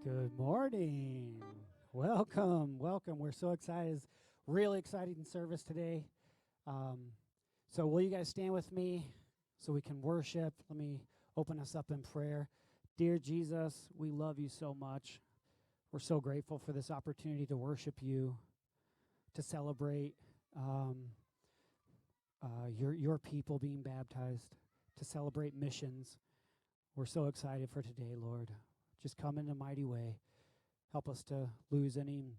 Good morning. Welcome. We're so excited. It's really exciting service today. So will you guys stand with me so we can worship? Let me open us up in prayer. Dear Jesus, we love you so much. We're so grateful for this opportunity to worship you, to celebrate your people being baptized, to celebrate missions. We're so excited for today, Lord. Just come in a mighty way. Help us to lose anything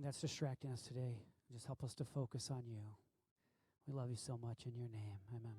that's distracting us today. Just help us to focus on you. We love you so much in your name. Amen.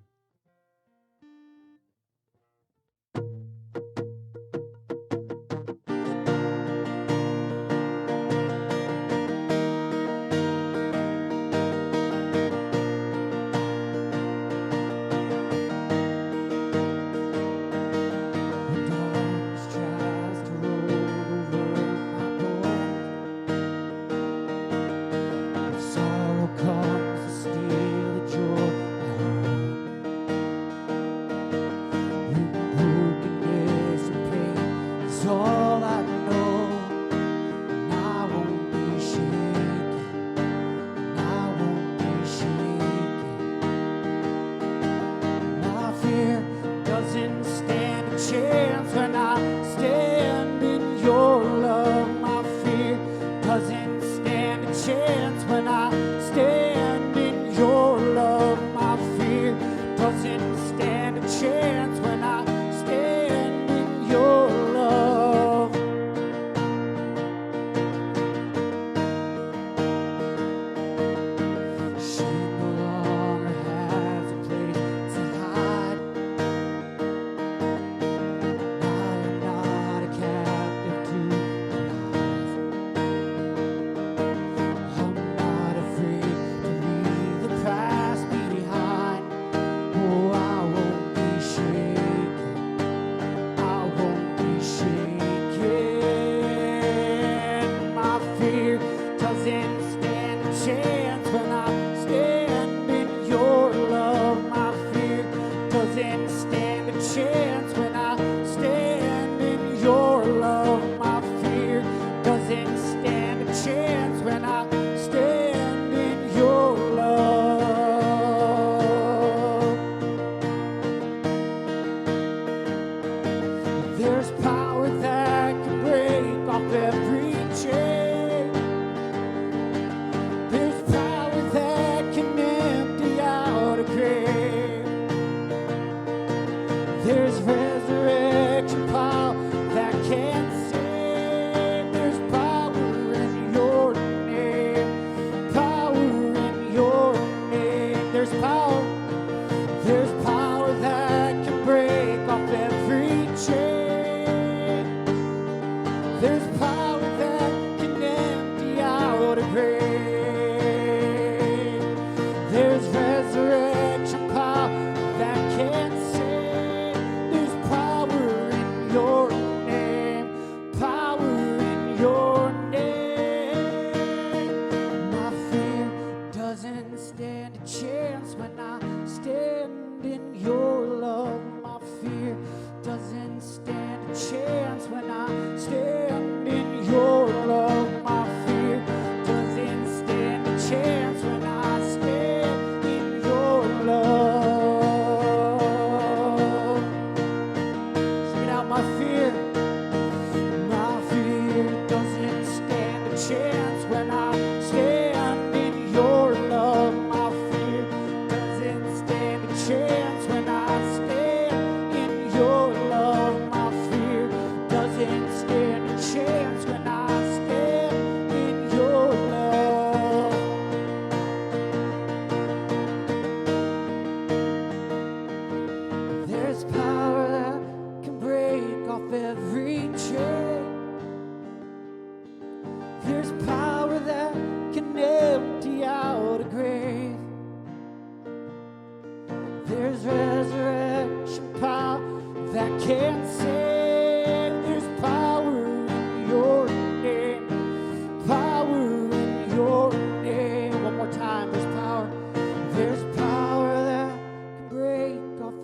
Power in your name. One more time. There's power.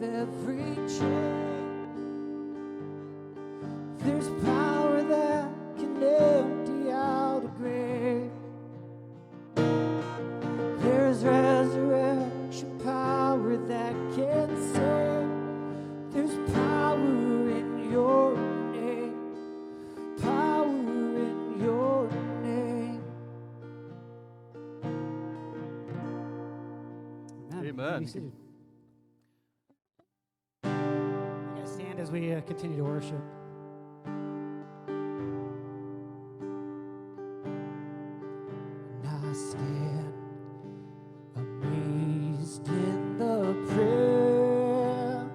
every chain. There's power that can empty out a grave. There's resurrection power that can save. There's power in your name. Power in your name. Amen. You guys stand as we continue to worship. And I stand amazed in the presence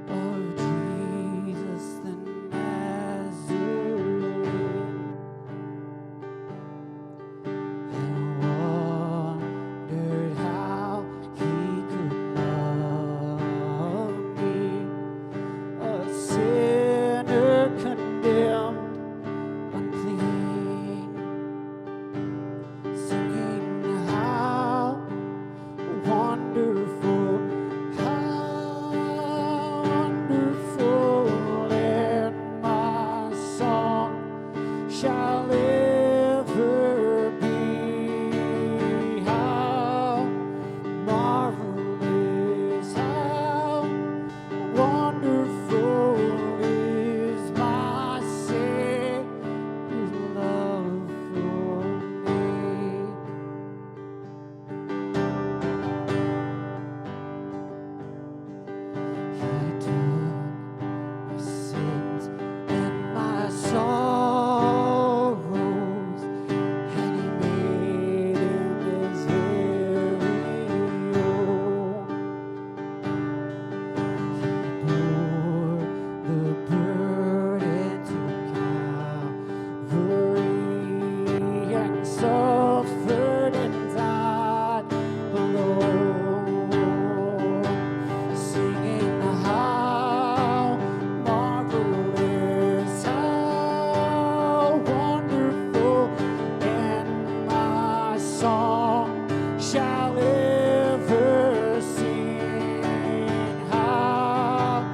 of Jesus the Nazarene, and wondered how he could love me, a sinner condemned, unclean, singing how wonderful, and my song shall ever be. How marvelous, how wonderful is my Savior's love for me. He took my sins and my sorrows, and he made them his very own. He bore the burden to Calvary and suffered and died alone, singing how marvelous, how wonderful, and my song shall ever sing. How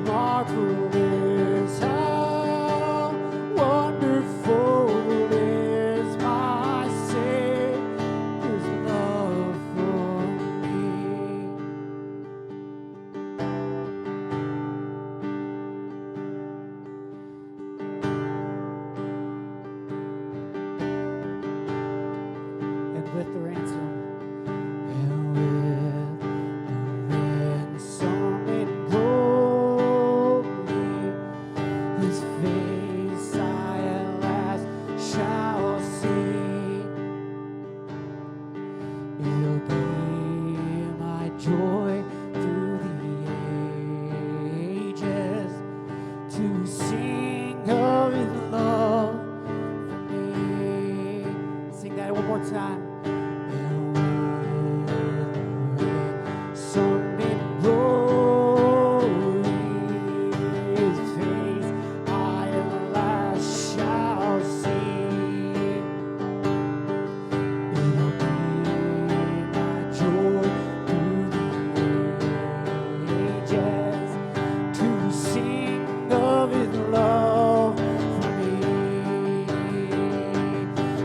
marvelous, how wonderful is my Savior's love for me. And with the ransom, And with the ransom in glory, His face I at last shall see. It'll be my joy through the ages to sing of His love for me. sing that one more time. And with some in glory, His face I at last shall see. It'll be my joy through the ages to sing of His love for me,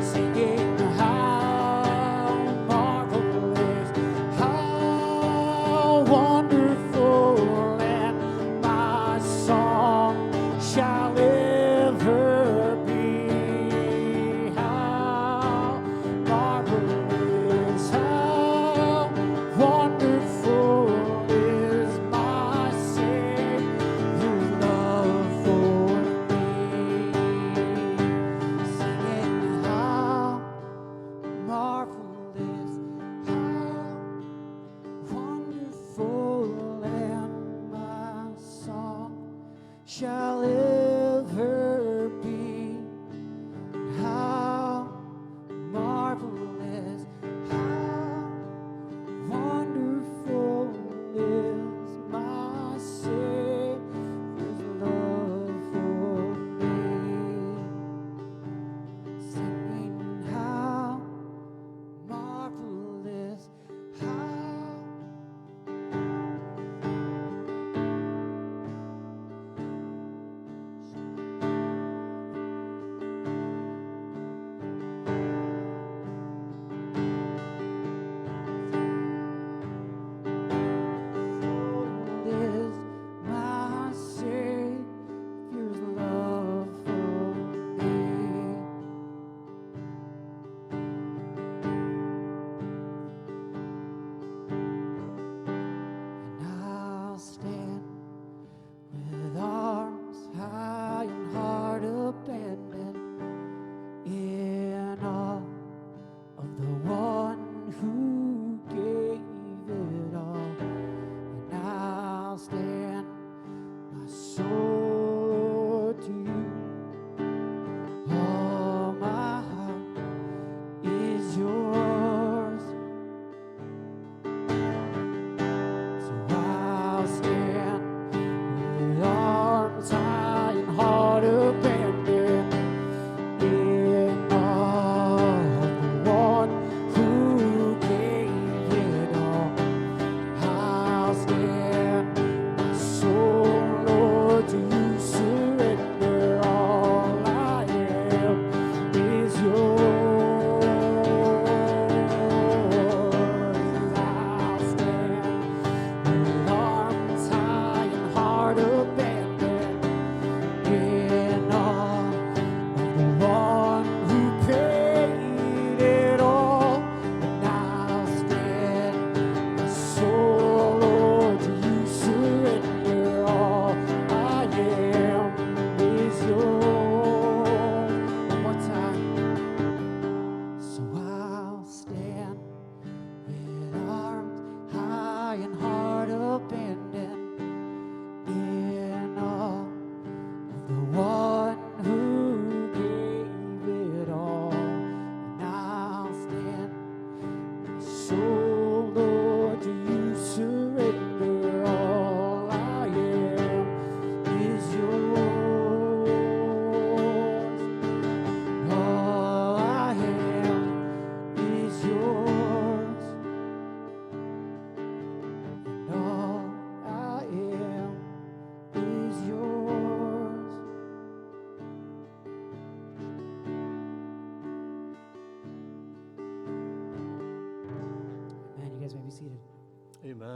singing how marvelous, how wonderful, and my song shall ever be. How marvelous, how wonderful is my Savior's love for me, singing how marvelous, how wonderful, and my song shall ever be. How marvelous, how wonderful is my Savior's love for me, singing how marvelous, how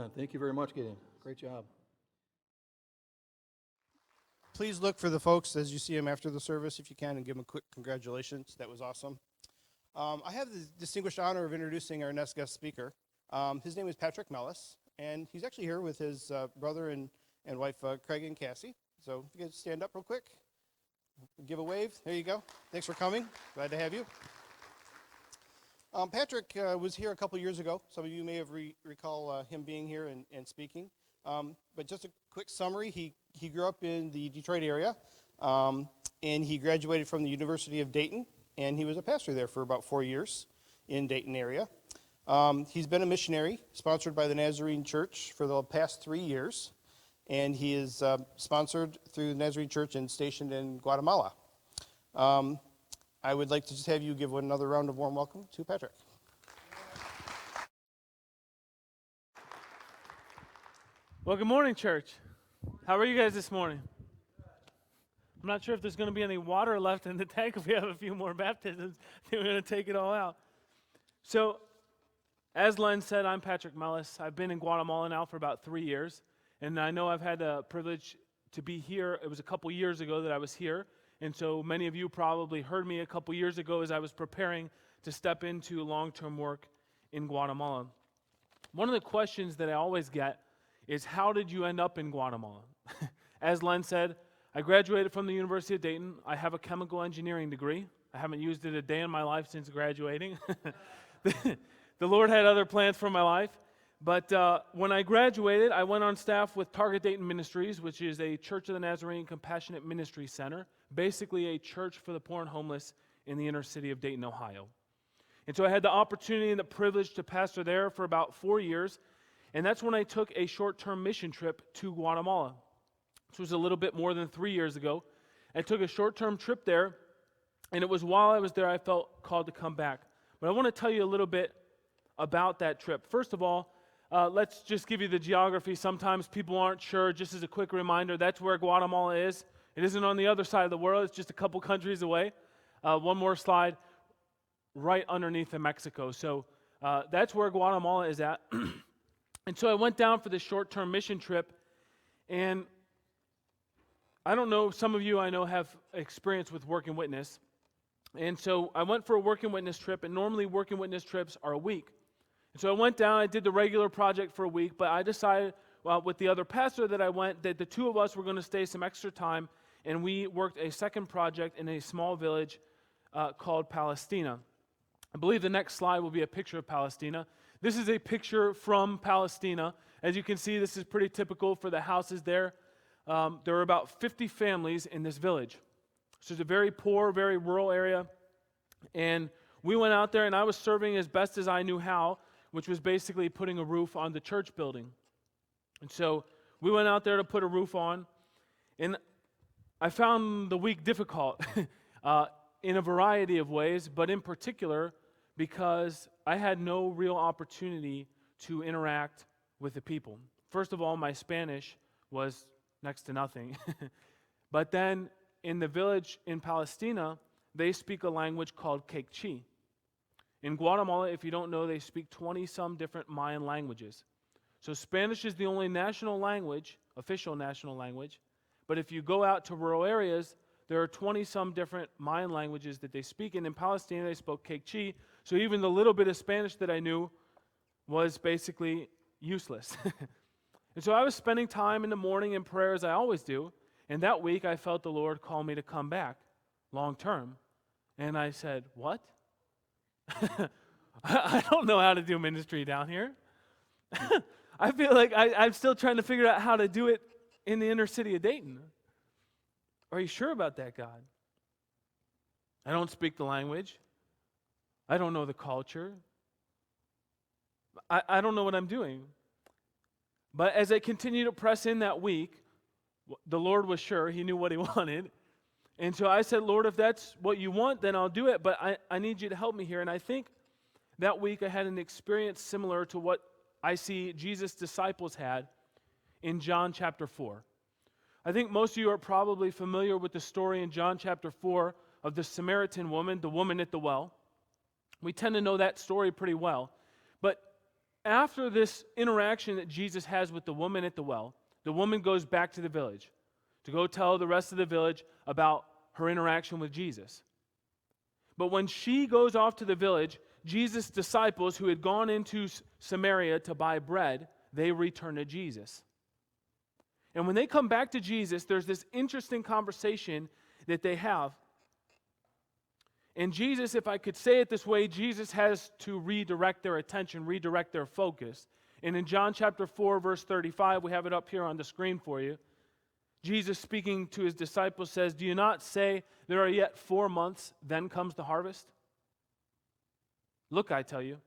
Amen. Thank you very much, Gideon. Great job. Please look for the folks as you see them after the service, if you can, and give them a quick congratulations. That was awesome. I have the distinguished honor of introducing our next guest speaker. His name is Patrick Mellis, and he's actually here with his brother and wife, Craig and Cassie. So if you guys stand up real quick, give a wave. There you go. Thanks for coming. Glad to have you. Patrick was here a couple years ago. Some of you may have recall him being here and speaking. But just a quick summary, he grew up in the Detroit area, and he graduated from the University of Dayton, and he was a pastor there for about 4 years in Dayton area. He's been a missionary sponsored by the Nazarene Church for the past 3 years, and he is sponsored through the Nazarene Church and stationed in Guatemala. I would like to just have you give another round of warm welcome to Patrick. Well, good morning, church. How are you guys this morning? I'm not sure if there's going to be any water left in the tank if we have a few more baptisms. I think we're going to take it all out. So, as Len said, I'm Patrick Mellis. I've been in Guatemala now for about 3 years, and I know I've had the privilege to be here. It was a couple years ago that I was here, and so many of you probably heard me a couple years ago as I was preparing to step into long-term work in Guatemala. One of the questions that I always get is, how did you end up in Guatemala? As Len said, I graduated from the University of Dayton. I have a chemical engineering degree. I haven't used it a day in my life since graduating. The Lord had other plans for my life. But when I graduated, I went on staff with Target Dayton Ministries, which is a Church of the Nazarene Compassionate Ministry Center, basically a church for the poor and homeless in the inner city of Dayton, Ohio. And so I had the opportunity and the privilege to pastor there for about 4 years. And that's when I took a short-term mission trip to Guatemala. This was a little bit more than 3 years ago. I took a short-term trip there, and it was while I was there I felt called to come back. But I want to tell you a little bit about that trip. First of all, let's just give you the geography. Sometimes people aren't sure. Just as a quick reminder, that's where Guatemala is. It isn't on the other side of the world. It's just a couple countries away. One more slide, right underneath of Mexico. So that's where Guatemala is at. And so I went down for this short-term mission trip, and I don't know, some of you I know have experience with Work and Witness. And so I went for a Work and Witness trip, and normally Work and Witness trips are a week. And so I went down, I did the regular project for a week, but I decided with the other pastor that I went that the two of us were going to stay some extra time, and we worked a second project in a small village called Palestina. I believe the next slide will be a picture of Palestina. This is a picture from Palestina. As you can see, this is pretty typical for the houses there. There are about 50 families in this village. So it's a very poor, very rural area. And we went out there, and I was serving as best as I knew how, which was basically putting a roof on the church building. And so we went out there to put a roof on, and I found the week difficult in a variety of ways, but in particular because I had no real opportunity to interact with the people. First of all, my Spanish was next to nothing. But then in the village in Palestina, they speak a language called Quechua. In Guatemala, if you don't know, they speak 20-some different Mayan languages. So Spanish is the only national language, official national language. But if you go out to rural areas, there are 20-some different Mayan languages that they speak. And in Palestina, they spoke Quechua. So even the little bit of Spanish that I knew was basically useless. And so I was spending time in the morning in prayer, as I always do. And that week, I felt the Lord call me to come back long term. And I said, what? I don't know how to do ministry down here. I feel like I'm still trying to figure out how to do it in the inner city of Dayton. Are you sure about that, God? I don't speak the language. I don't know the culture. I don't know what I'm doing. But as I continued to press in that week, the Lord was sure. He knew what He wanted. And so I said, Lord, if that's what you want, then I'll do it. But I need you to help me here. And I think that week I had an experience similar to what I see Jesus' disciples had in John chapter 4. I think most of you are probably familiar with the story in John chapter 4 of the Samaritan woman, the woman at the well. We tend to know that story pretty well. But after this interaction that Jesus has with the woman at the well, the woman goes back to the village to go tell the rest of the village about her interaction with Jesus. But when she goes off to the village, Jesus' disciples who had gone into Samaria to buy bread, they return to Jesus. And when they come back to Jesus, there's this interesting conversation that they have. And Jesus, if I could say it this way, Jesus has to redirect their attention, redirect their focus. And in John chapter 4, verse 35, we have it up here on the screen for you. Jesus, speaking to his disciples, says, "Do you not say there are yet 4 months, then comes the harvest? Look, I tell you,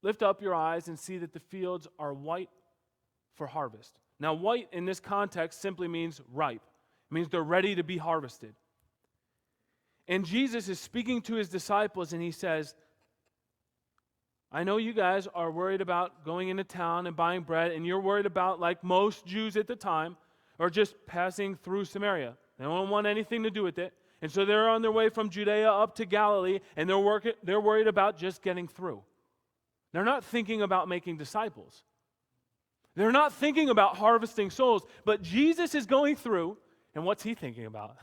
lift up your eyes and see that the fields are white for harvest." Now, white in this context simply means ripe. It means they're ready to be harvested. And Jesus is speaking to his disciples, and he says, I know you guys are worried about going into town and buying bread, and you're worried about, like most Jews at the time, or just passing through Samaria. They don't want anything to do with it. And so they're on their way from Judea up to Galilee, and they're worried about just getting through. They're not thinking about making disciples. They're not thinking about harvesting souls. But Jesus is going through, and what's he thinking about?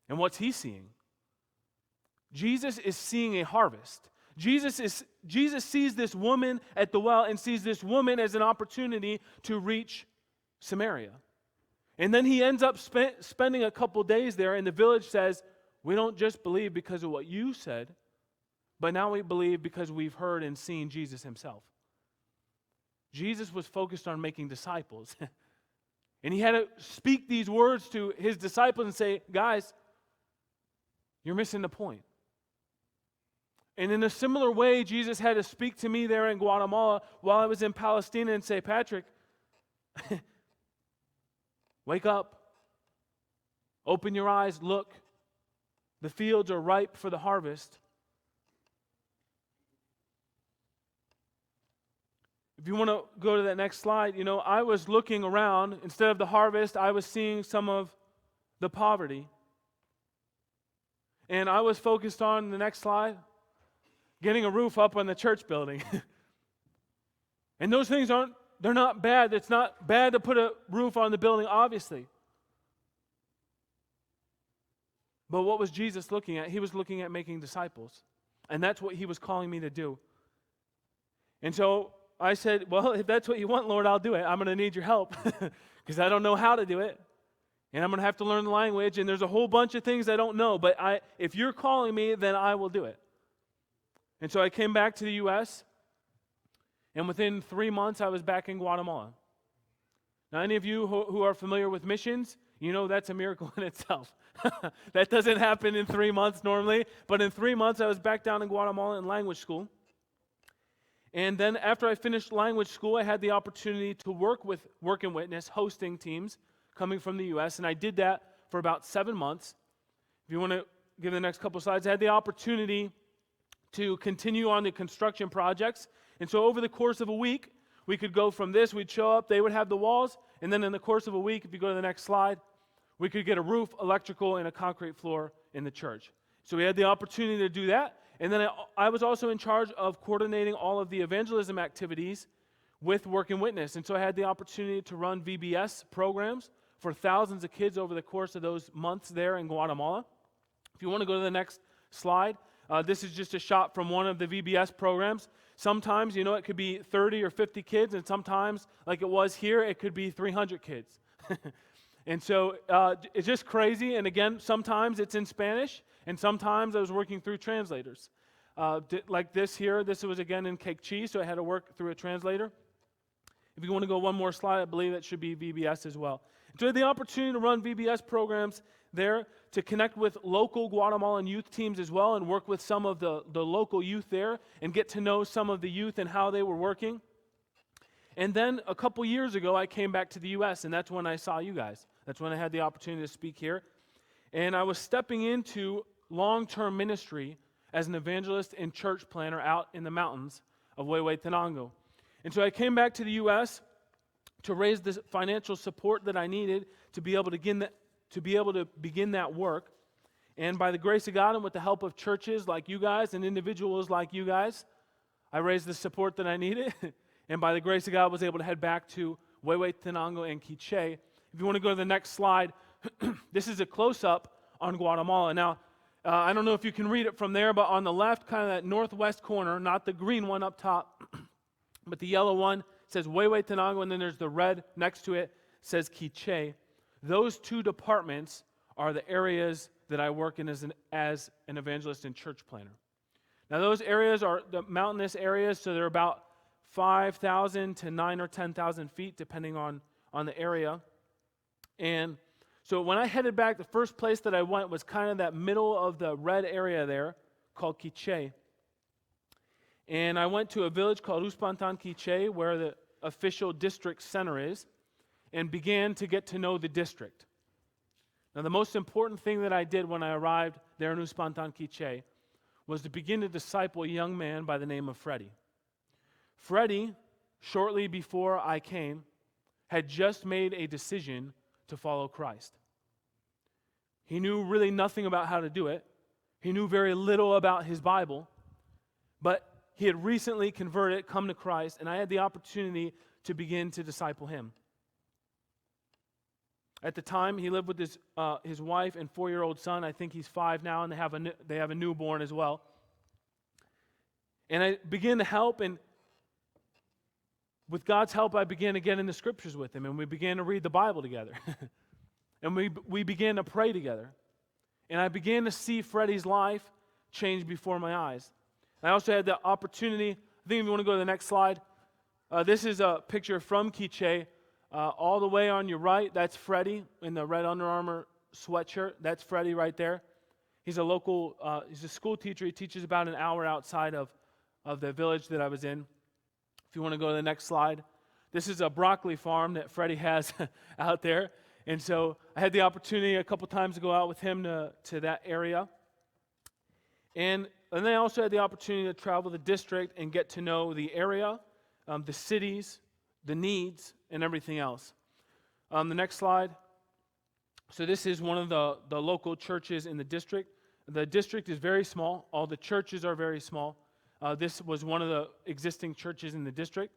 And what's he seeing? Jesus is seeing a harvest. Jesus sees this woman at the well and sees this woman as an opportunity to reach Samaria. And then he ends up spending a couple days there, and the village says, we don't just believe because of what you said, but now we believe because we've heard and seen Jesus himself. Jesus was focused on making disciples. And he had to speak these words to his disciples and say, guys, you're missing the point. And in a similar way, Jesus had to speak to me there in Guatemala while I was in Palestine and say, Patrick, wake up, open your eyes, look. The fields are ripe for the harvest. If you want to go to that next slide, I was looking around. Instead of the harvest, I was seeing some of the poverty. And I was focused on the next slide, getting a roof up on the church building. And those things they're not bad. It's not bad to put a roof on the building, obviously. But what was Jesus looking at? He was looking at making disciples. And that's what he was calling me to do. And so I said, well, if that's what you want, Lord, I'll do it. I'm going to need your help because I don't know how to do it. And I'm going to have to learn the language. And there's a whole bunch of things I don't know. But if you're calling me, then I will do it. And so I came back to the U.S., and within 3 months, I was back in Guatemala. Now, any of you who are familiar with missions, you know that's a miracle in itself. That doesn't happen in 3 months normally, but in 3 months, I was back down in Guatemala in language school. And then after I finished language school, I had the opportunity to work with Work and Witness, hosting teams coming from the U.S., and I did that for about 7 months. If you want to give the next couple slides, I had the opportunity to continue on the construction projects. And so over the course of a week, we could go from this, we'd show up, they would have the walls, and then in the course of a week, if you go to the next slide, we could get a roof, electrical, and a concrete floor in the church. So we had the opportunity to do that. And then I was also in charge of coordinating all of the evangelism activities with Work and Witness. And so I had the opportunity to run VBS programs for thousands of kids over the course of those months there in Guatemala. If you want to go to the next slide, this is just a shot from one of the VBS programs. Sometimes, it could be 30 or 50 kids, and sometimes, like it was here, it could be 300 kids. And so it's just crazy. And again, sometimes it's in Spanish, and sometimes I was working through translators. Like this here, this was again in Quechua, so I had to work through a translator. If you want to go one more slide, I believe that should be VBS as well. So I had the opportunity to run VBS programs there, to connect with local Guatemalan youth teams as well, and work with some of the local youth there, and get to know some of the youth and how they were working. And then a couple years ago, I came back to the U.S., and that's when I saw you guys. That's when I had the opportunity to speak here. And I was stepping into long-term ministry as an evangelist and church planner out in the mountains of Huehuetenango. And so I came back to the U.S. to raise the financial support that I needed to be able to begin that work. And by the grace of God and with the help of churches like you guys and individuals like you guys, I raised the support that I needed, and by the grace of God, was able to head back to Huehuetenango and Quiché. If you want to go to the next slide, this is a close-up on Guatemala. Now, I don't know if you can read it from there, but on the left, kind of that northwest corner, not the green one up top, but the yellow one, says Huehuetenango, and then there's the red next to it, says Quiché. Those two departments are the areas that I work in as an evangelist and church planner. Now, those areas are the mountainous areas, so they're about 5,000 to 9,000 or 10,000 feet, depending on the area. And so when I headed back, the first place that I went was kind of that middle of the red area there called Quiché. And I went to a village called Uspantan Quiché, where the official district center is, and began to get to know the district. Now, the most important thing that I did when I arrived there in Uspantan Quiché was to begin to disciple a young man by the name of Freddie. Freddie, shortly before I came, had just made a decision to follow Christ. He knew really nothing about how to do it. He knew very little about his Bible, but he had recently converted, come to Christ, and I had the opportunity to begin to disciple him. At the time, he lived with his wife and 4-year-old son. I think he's 5 now, and they have a newborn as well. And I began to help, and with God's help, I began to get in the scriptures with him, and we began to read the Bible together. And we began to pray together. And I began to see Freddie's life change before my eyes. I also had the opportunity, I think if you want to go to the next slide, this is a picture from Quiché. All the way on your right, that's Freddie in the red Under Armour sweatshirt. That's Freddie right there. He's he's a school teacher. He teaches about an hour outside of the village that I was in. If you want to go to the next slide, this is a broccoli farm that Freddie has out there. And so I had the opportunity a couple times to go out with him to that area. And then I also had the opportunity to travel the district and get to know the area, the cities, the needs, and everything else. The next slide. So this is one of the local churches in the district. The district is very small. All the churches are very small. This was one of the existing churches in the district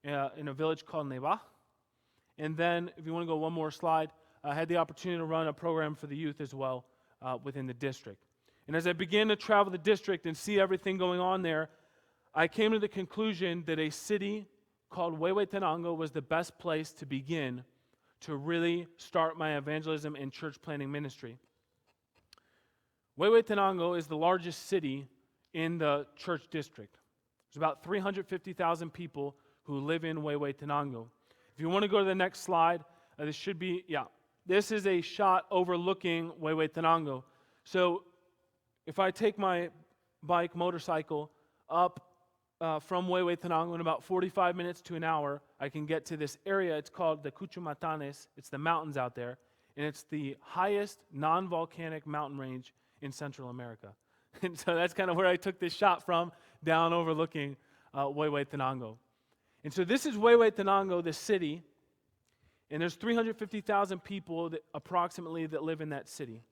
in a village called Neva. And then, if you want to go one more slide, I had the opportunity to run a program for the youth as well within the district. And as I began to travel the district and see everything going on there, I came to the conclusion that a city called Huehuetenango was the best place to begin to really start my evangelism and church planting ministry. Huehuetenango is the largest city in the church district. There's about 350,000 people who live in Huehuetenango. If you want to go to the next slide, this is a shot overlooking Huehuetenango. So if I take my motorcycle up from Huehuetenango in about 45 minutes to an hour, I can get to this area. It's called the Cuchumatanes. It's the mountains out there, and it's the highest non-volcanic mountain range in Central America. And so that's kind of where I took this shot from, down overlooking Huehuetenango. And so this is Huehuetenango, the city, and there's 350,000 people approximately that live in that city.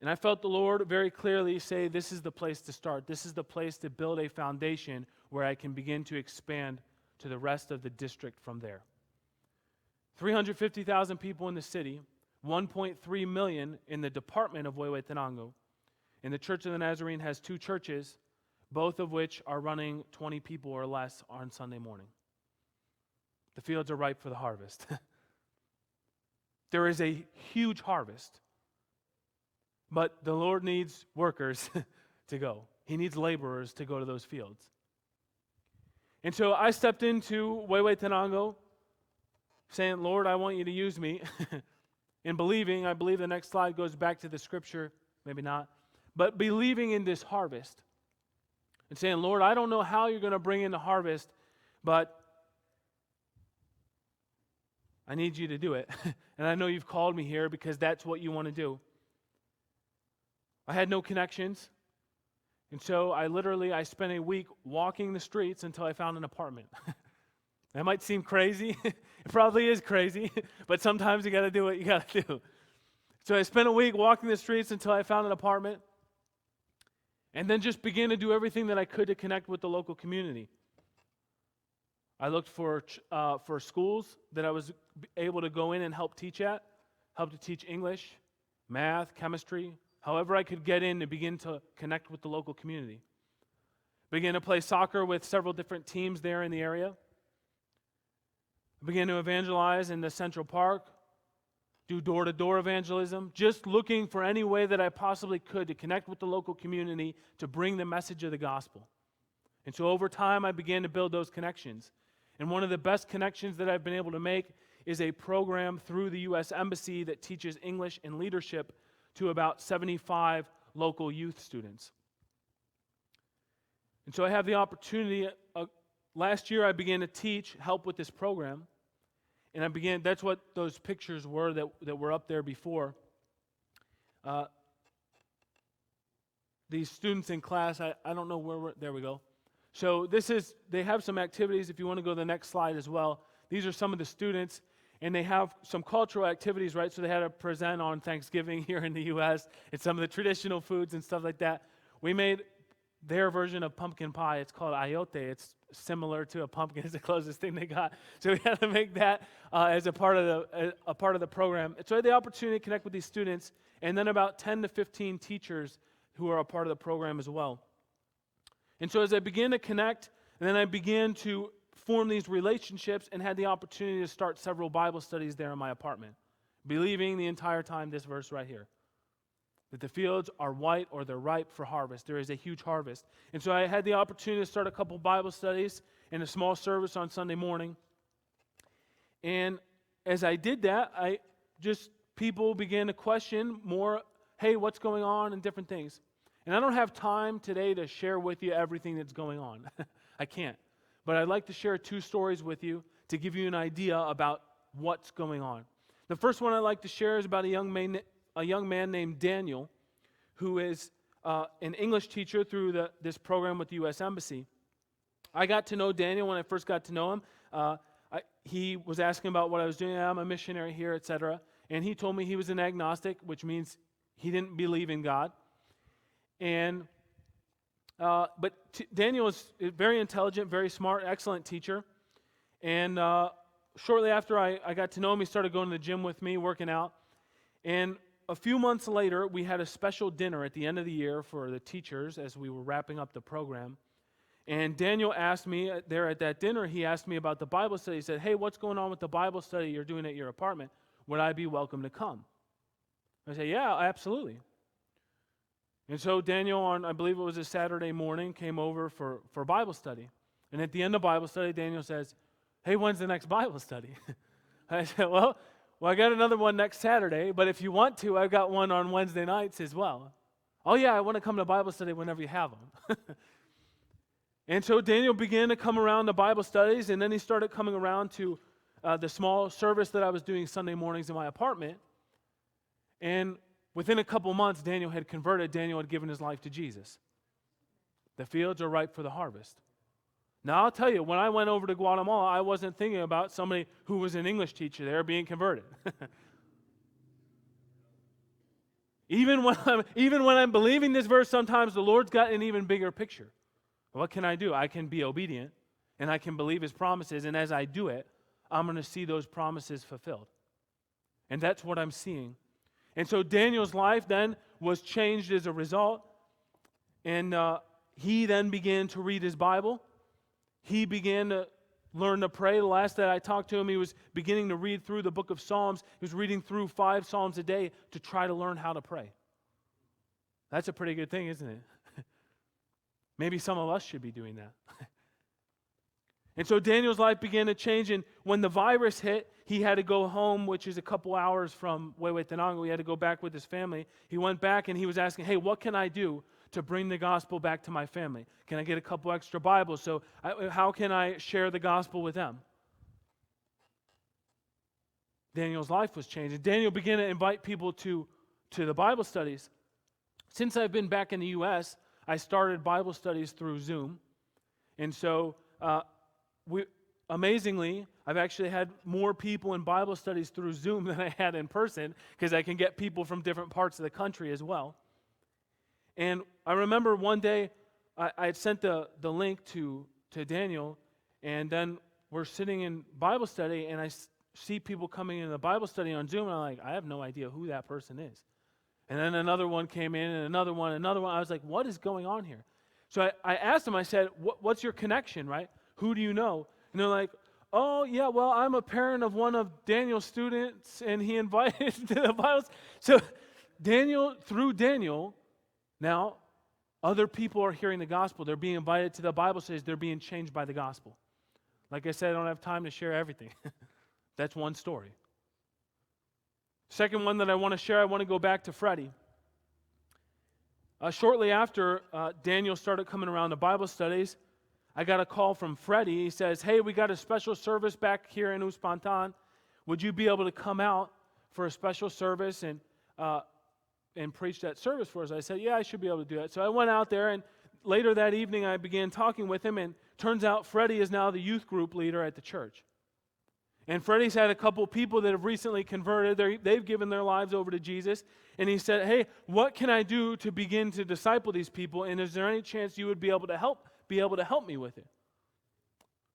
And I felt the Lord very clearly say, this is the place to start. This is the place to build a foundation where I can begin to expand to the rest of the district from there. 350,000 people in the city, 1.3 million in the department of Huehuetenango. And the Church of the Nazarene has 2 churches, both of which are running 20 people or less on Sunday morning. The fields are ripe for the harvest. There is a huge harvest, but the Lord needs workers to go. He needs laborers to go to those fields. And so I stepped into Huehuetenango saying, Lord, I want you to use me. And I believe the next slide goes back to the scripture, maybe not, but believing in this harvest. And saying, Lord, I don't know how you're going to bring in the harvest, but I need you to do it. And I know you've called me here because that's what you want to do. I had no connections. And so I spent a week walking the streets until I found an apartment. That might seem crazy. It probably is crazy, but sometimes you got to do what you got to do. So I spent a week walking the streets until I found an apartment. And then just began to do everything that I could to connect with the local community. I looked for schools that I was able to go in and help teach at, help to teach English, math, chemistry, however I could get in to begin to connect with the local community. Began to play soccer with several different teams there in the area. Began to evangelize in the Central Park, do door-to-door evangelism, just looking for any way that I possibly could to connect with the local community to bring the message of the gospel. And so over time, I began to build those connections. And one of the best connections that I've been able to make is a program through the U.S. Embassy that teaches English and leadership to about 75 local youth students. And so I have the opportunity, last year I began to help with this program. And that's what those pictures were that were up there before. These students in class, I don't know there we go. So they have some activities, if you want to go to the next slide as well. These are some of the students, and they have some cultural activities, right? So they had to present on Thanksgiving here in the U.S. It's some of the traditional foods and stuff like that. We made their version of pumpkin pie. It's called ayote. It's similar to a pumpkin. It's the closest thing they got. So we had to make that as a part of the program. So I had the opportunity to connect with these students, and then about 10 to 15 teachers who are a part of the program as well. And so as I began to connect, and then I began to form these relationships and had the opportunity to start several Bible studies there in my apartment, believing the entire time this verse right here, that the fields are white or they're ripe for harvest. There is a huge harvest. And so I had the opportunity to start a couple Bible studies and a small service on Sunday morning. And as I did that, people began to question more, hey, what's going on, and different things. And I don't have time today to share with you everything that's going on. I can't. But I'd like to share 2 stories with you to give you an idea about what's going on. The first one I'd like to share is about a young man named Daniel, who is an English teacher through this program with the U.S. Embassy. I got to know Daniel when I first got to know him. He was asking about what I was doing. I'm a missionary here, etc. And he told me he was an agnostic, which means he didn't believe in God. But Daniel is very intelligent, very smart, excellent teacher. And shortly after I got to know him, he started going to the gym with me, working out. And a few months later, we had a special dinner at the end of the year for the teachers as we were wrapping up the program. And Daniel asked me there at that dinner, he asked me about the Bible study. He said, hey, what's going on with the Bible study you're doing at your apartment? Would I be welcome to come? I said, yeah, absolutely. And so Daniel, I believe it was a Saturday morning, came over for Bible study. And at the end of Bible study, Daniel says, hey, when's the next Bible study? I said, well, I got another one next Saturday, but if you want to, I've got one on Wednesday nights as well. Oh yeah, I want to come to Bible study whenever you have them. And so Daniel began to come around to Bible studies, and then he started coming around to the small service that I was doing Sunday mornings in my apartment. And within a couple months, Daniel had converted. Daniel had given his life to Jesus. The fields are ripe for the harvest. Now, I'll tell you, when I went over to Guatemala, I wasn't thinking about somebody who was an English teacher there being converted. Even when I'm believing this verse, sometimes the Lord's got an even bigger picture. What can I do? I can be obedient, and I can believe His promises, and as I do it, I'm going to see those promises fulfilled. And that's what I'm seeing. And so Daniel's life then was changed as a result, and he then began to read his Bible. He began to learn to pray. The last that I talked to him, he was beginning to read through the book of Psalms. He was reading through 5 Psalms a day to try to learn how to pray. That's a pretty good thing, isn't it? Maybe some of us should be doing that. And so Daniel's life began to change, and when the virus hit, he had to go home, which is a couple hours from Huehuetenango. He had to go back with his family. He went back, and he was asking, hey, what can I do to bring the gospel back to my family? Can I get a couple extra Bibles? So how can I share the gospel with them? Daniel's life was changed, and Daniel began to invite people to the Bible studies. Since I've been back in the U.S., I started Bible studies through Zoom, and so amazingly, I've actually had more people in Bible studies through Zoom than I had in person, because I can get people from different parts of the country as well. And I remember one day I had sent the link to Daniel, and then we're sitting in Bible study, and I see people coming into the Bible study on Zoom, and I'm like, I have no idea who that person is. And then another one came in, and another one. I was like, what is going on here? So I asked them, I said, what's your connection, right? Who do you know? And they're like, oh, yeah, well, I'm a parent of one of Daniel's students, and he invited to the Bible. So through Daniel, now other people are hearing the gospel. They're being invited to the Bible studies. They're being changed by the gospel. Like I said, I don't have time to share everything. That's one story. Second one that I want to share, I want to go back to Freddie. Shortly after Daniel started coming around to Bible studies, I got a call from Freddie. He says, hey, we got a special service back here in Uspantan. Would you be able to come out for a special service and preach that service for us? I said, yeah, I should be able to do that. So I went out there, and later that evening I began talking with him, and turns out Freddie is now the youth group leader at the church. And Freddie's had a couple people that have recently converted. They've given their lives over to Jesus. And he said, hey, what can I do to begin to disciple these people? And is there any chance you would be able to help me with it?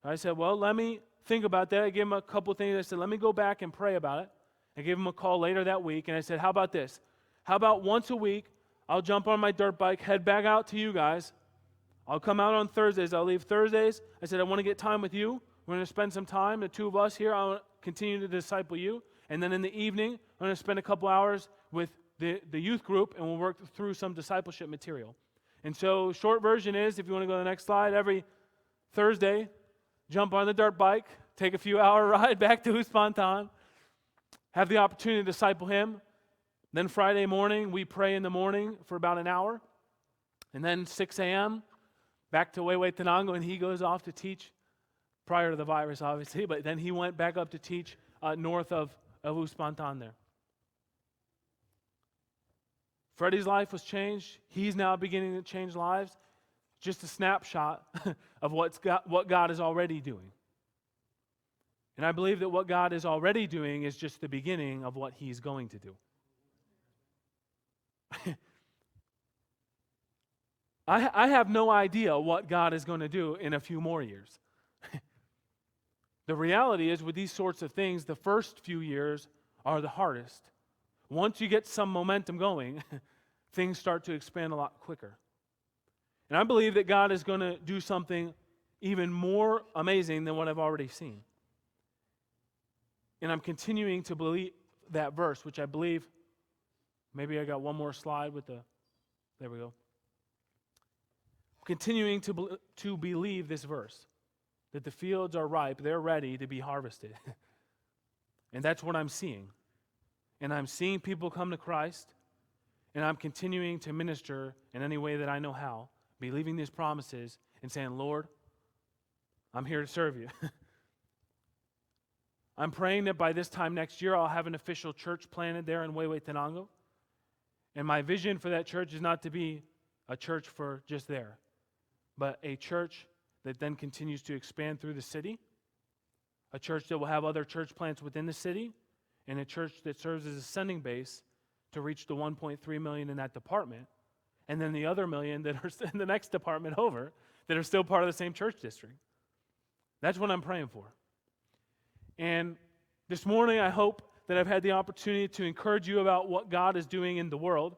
I said, well, let me think about that. I gave him a couple things. I said, let me go back and pray about it. I gave him a call later that week, and I said, how about this? How about once a week, I'll jump on my dirt bike, head back out to you guys. I'll come out on Thursdays. I'll leave Thursdays. I said, I want to get time with you. We're going to spend some time, the two of us here. I want to continue to disciple you. And then in the evening, I'm going to spend a couple hours with the youth group, and we'll work through some discipleship material. And so short version is, if you want to go to the next slide, every Thursday, jump on the dirt bike, take a few hour ride back to Uspantan, have the opportunity to disciple him. Then Friday morning, we pray in the morning for about an hour. And then 6 a.m., back to Huehuetenango, and he goes off to teach prior to the virus, obviously, but then he went back up to teach north of Uspantan there. Freddie's life was changed. He's now beginning to change lives. Just a snapshot of what God is already doing. And I believe that what God is already doing is just the beginning of what He's going to do. I have no idea what God is going to do in a few more years. The reality is, with these sorts of things, the first few years are the hardest. Once you get some momentum going, things start to expand a lot quicker. And I believe that God is going to do something even more amazing than what I've already seen. And I'm continuing to believe that verse, which I believe, maybe I got one more slide with there we go. Continuing to believe this verse, that the fields are ripe, they're ready to be harvested. And that's what I'm seeing. And I'm seeing people come to Christ, and I'm continuing to minister in any way that I know how, believing these promises and saying, Lord, I'm here to serve you. I'm praying that by this time next year, I'll have an official church planted there in Huehuetenango. And my vision for that church is not to be a church for just there, but a church that then continues to expand through the city, a church that will have other church plants within the city, and a church that serves as a sending base to reach the 1.3 million in that department, and then the other million that are in the next department over that are still part of the same church district. That's what I'm praying for. And this morning, I hope that I've had the opportunity to encourage you about what God is doing in the world.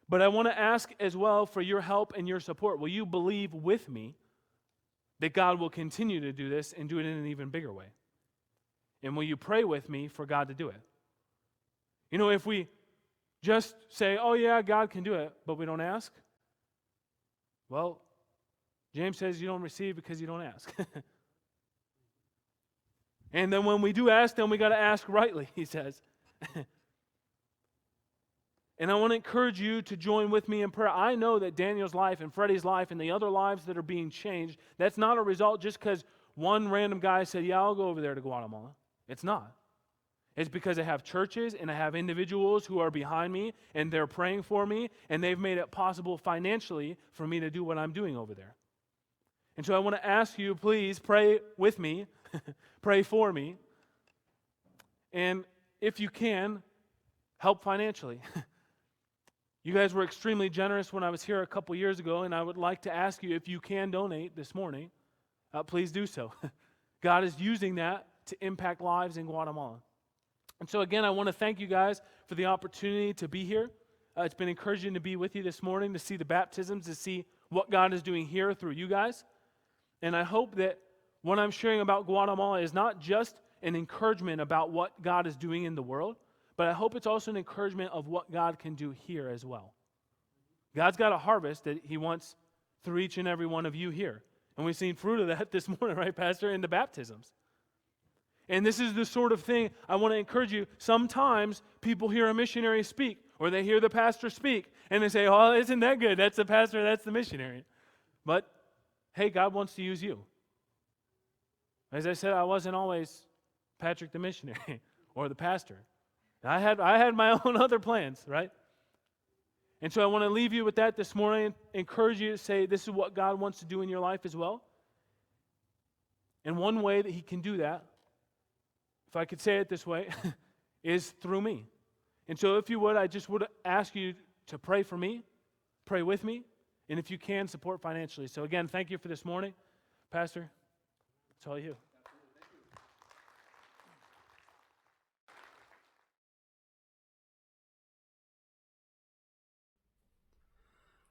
But I want to ask as well for your help and your support. Will you believe with me that God will continue to do this and do it in an even bigger way? And will you pray with me for God to do it? You know, if we just say, oh yeah, God can do it, but we don't ask, well, James says you don't receive because you don't ask. And then when we do ask, then we got to ask rightly, he says. And I want to encourage you to join with me in prayer. I know that Daniel's life and Freddie's life and the other lives that are being changed, that's not a result just because one random guy said, yeah, I'll go over there to Guatemala. It's not. It's because I have churches and I have individuals who are behind me and they're praying for me and they've made it possible financially for me to do what I'm doing over there. And so I want to ask you, please pray with me, pray for me, and if you can, help financially. You guys were extremely generous when I was here a couple years ago, and I would like to ask you if you can donate this morning, please do so. God is using that to impact lives in Guatemala. And so again, I want to thank you guys for the opportunity to be here. It's been encouraging to be with you this morning, to see the baptisms, to see what God is doing here through you guys. And I hope that what I'm sharing about Guatemala is not just an encouragement about what God is doing in the world, but I hope it's also an encouragement of what God can do here as well. God's got a harvest that he wants through each and every one of you here. And we've seen fruit of that this morning, right, Pastor, in the baptisms. And this is the sort of thing I want to encourage you. Sometimes people hear a missionary speak, or they hear the pastor speak, and they say, oh, isn't that good? That's the pastor, that's the missionary. But, hey, God wants to use you. As I said, I wasn't always Patrick the missionary or the pastor. I had my own other plans, right? And so I want to leave you with that this morning, encourage you to say this is what God wants to do in your life as well. And one way that he can do that, if I could say it this way, is through me. And so if you would, I just would ask you to pray for me, pray with me, and if you can, support financially. So again, thank you for this morning. Pastor, it's all you.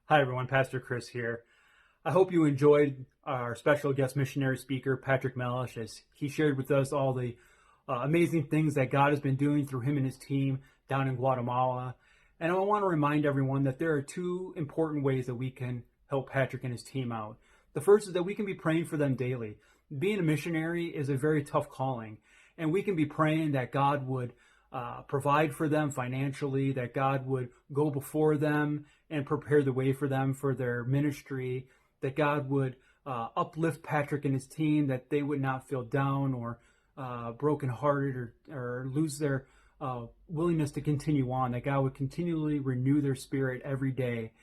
Hi everyone, Pastor Chris here. I hope you enjoyed our special guest missionary speaker, Patrick Mellish, as he shared with us all the amazing things that God has been doing through him and his team down in Guatemala. And I want to remind everyone that there are two important ways that we can help Patrick and his team out. The first is that we can be praying for them daily. Being a missionary is a very tough calling, and we can be praying that God would provide for them financially, that God would go before them and prepare the way for them for their ministry, that God would uplift Patrick and his team, that they would not feel down or brokenhearted or lose their willingness to continue on, that God would continually renew their spirit every day,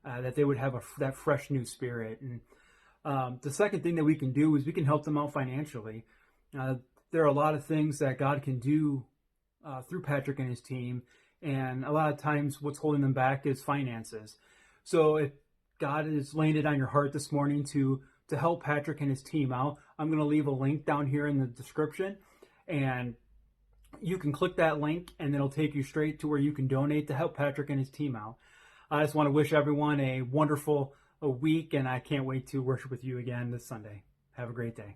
that they would have that fresh new spirit. And the second thing that we can do is we can help them out financially. There are a lot of things that God can do through Patrick and his team, and a lot of times what's holding them back is finances. So if God is laying it on your heart this morning to help Patrick and his team out, I'm going to leave a link down here in the description, and you can click that link and it'll take you straight to where you can donate to help Patrick and his team out. I just want to wish everyone a wonderful week, and I can't wait to worship with you again this Sunday. Have a great day.